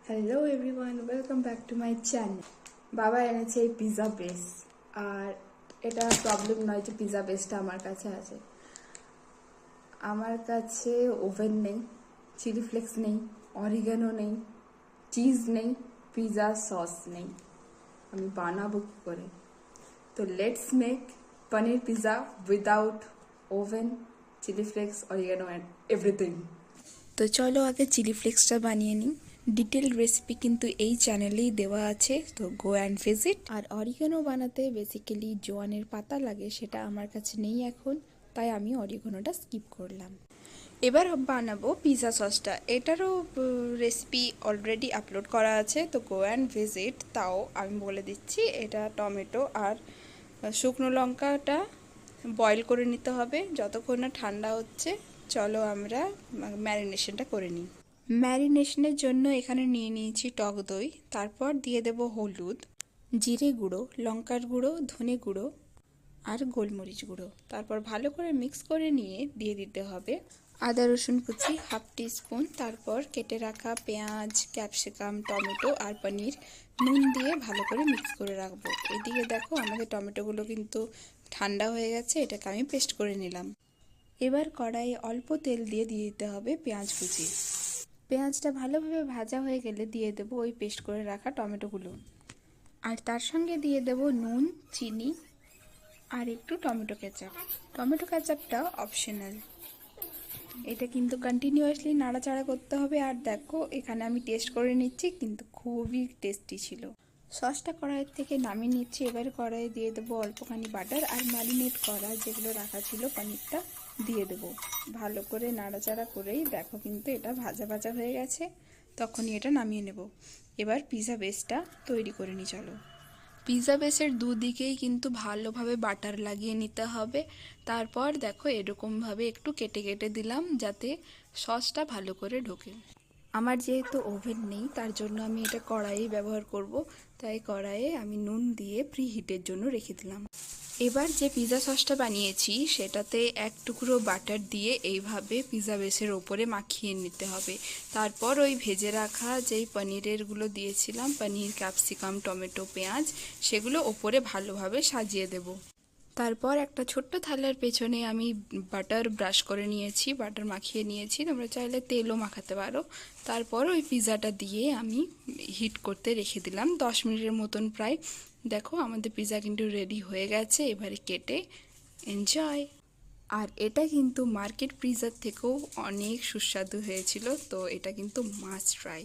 Hello everyone, welcome back to my channel. বাবা এনেছে এই পিৎজা বেস, আর এটা প্রবলেম নয় যে পিৎজা বেসটা আমার কাছে আছে। আমার কাছে ওভেন নেই, চিলি ফ্লেক্স নেই, অরিগানো নেই, চিজ নেই, পিৎজা সস নেই। আমি বানাবো কী করে? তো let's make paneer pizza without oven, chilli flakes, oregano and everything. তো চলো আগে চিলি ফ্লেক্সটা বানিয়ে নিই। ডিটেল রেসিপি কিন্তু এই চ্যানেলেই দেওয়া আছে, তো গো অ্যান্ড ভিজিট। আর অরিগানো বানাতে বেসিক্যালি জোয়ানের পাতা লাগে, সেটা আমার কাছে নেই এখন, তাই আমি অরিগানোটা স্কিপ করলাম। এবার বানাবো পিৎজা সসটা। এটারও রেসিপি অলরেডি আপলোড করা আছে, তো গো অ্যান্ড ভিজিট। তাও আমি বলে দিচ্ছি, এটা টমেটো আর শুকনো লঙ্কাটা বয়েল করে নিতে হবে যতক্ষণ না ঠান্ডা হচ্ছে। চলো আমরা ম্যারিনেশনটা করে নিই। ম্যারিনেশনের জন্য এখানে নিয়ে নিয়েছি টক দই, তারপর দিয়ে দেব হলুদ, জিরে গুঁড়ো, লঙ্কার গুঁড়ো, ধনে গুঁড়ো আর গোলমরিচ গুঁড়ো। তারপর ভালো করে মিক্স করে নিয়ে দিয়ে দিতে হবে আদা রসুন কুচি হাফ টিস্পুন, তারপর কেটে রাখা পেঁয়াজ, ক্যাপসিকাম, টমেটো আর পনির নুন দিয়ে ভালো করে মিক্স করে রাখবো। এদিকে দেখো আমাদের টমেটোগুলো কিন্তু ঠান্ডা হয়ে গেছে, এটাকে আমি পেস্ট করে নিলাম। এবার কড়াইয়ে অল্প তেল দিয়ে দিতে হবে পেঁয়াজ কুচি। পেঁয়াজটা ভালোভাবে ভাজা হয়ে গেলে দিয়ে দেবো ওই পেস্ট করে রাখা টমেটোগুলো, আর তার সঙ্গে দিয়ে দেবো নুন, চিনি আর একটু টমেটো কেচাপ। টমেটো কেচাপটা অপশনাল, এটা কিন্তু কন্টিনিউয়াসলি নাড়াচাড়া করতে হবে। আর দেখো এখানে আমি টেস্ট করে নিচ্ছি, কিন্তু খুবই টেস্টি ছিল। সসটা কড়াইয়ের থেকে নামিয়ে নিচ্ছি। এবার কড়াইয়ে দিয়ে দেবো অল্পখানি বাটার, আর ম্যারিনেট করা যেগুলো রাখা ছিল পনিরটা দিয়ে দেবো। ভালো করে নাড়াচাড়া করেই দেখো কিন্তু এটা ভাজা ভাজা হয়ে গেছে, তখনই এটা নামিয়ে নেব। এবার পিৎজা বেসটা তৈরি করে নিই চলো। পিৎজা বেসের দুদিকেই কিন্তু ভালোভাবে বাটার লাগিয়ে নিতে হবে। তারপর দেখো এরকমভাবে একটু কেটে কেটে দিলাম যাতে সসটা ভালো করে ঢোকে। আমার যেহেতু ওভেন নেই, তার জন্য আমি এটা কড়াই ব্যবহার করব, তাই কড়াইয়ে আমি নুন দিয়ে প্রি হিটের জন্য রেখে দিলাম। এবার যে পিৎজা সসটা বানিয়েছি সেটাতে এক টুকরো বাটার দিয়ে এইভাবে পিৎজা বেসের ওপরে মাখিয়ে নিতে হবে। তারপর ওই ভেজে রাখা যেই পনিরেরগুলো দিয়েছিলাম, পনির, ক্যাপসিকাম, টমেটো, পেঁয়াজ, সেগুলো ওপরে ভালোভাবে সাজিয়ে দেব। তারপর একটা ছোট্ট থালার পেছনে আমি বাটার ব্রাশ করে নিয়েছি, বাটার মাখিয়ে নিয়েছি, তোমরা চাইলে তেলও মাখাতে পারো। তারপর ওই পিৎজাটা দিয়ে আমি হিট করতে রেখে দিলাম 10 মিনিটের মতন প্রায়। দেখো আমাদের পিৎজা কিন্তু রেডি হয়ে গেছে, এবারে কেটে এনজয়। আর এটা কিন্তু মার্কেট পিৎজার থেকেও অনেক সুস্বাদু হয়েছিল, তো এটা কিন্তু মাস্ট ট্রাই।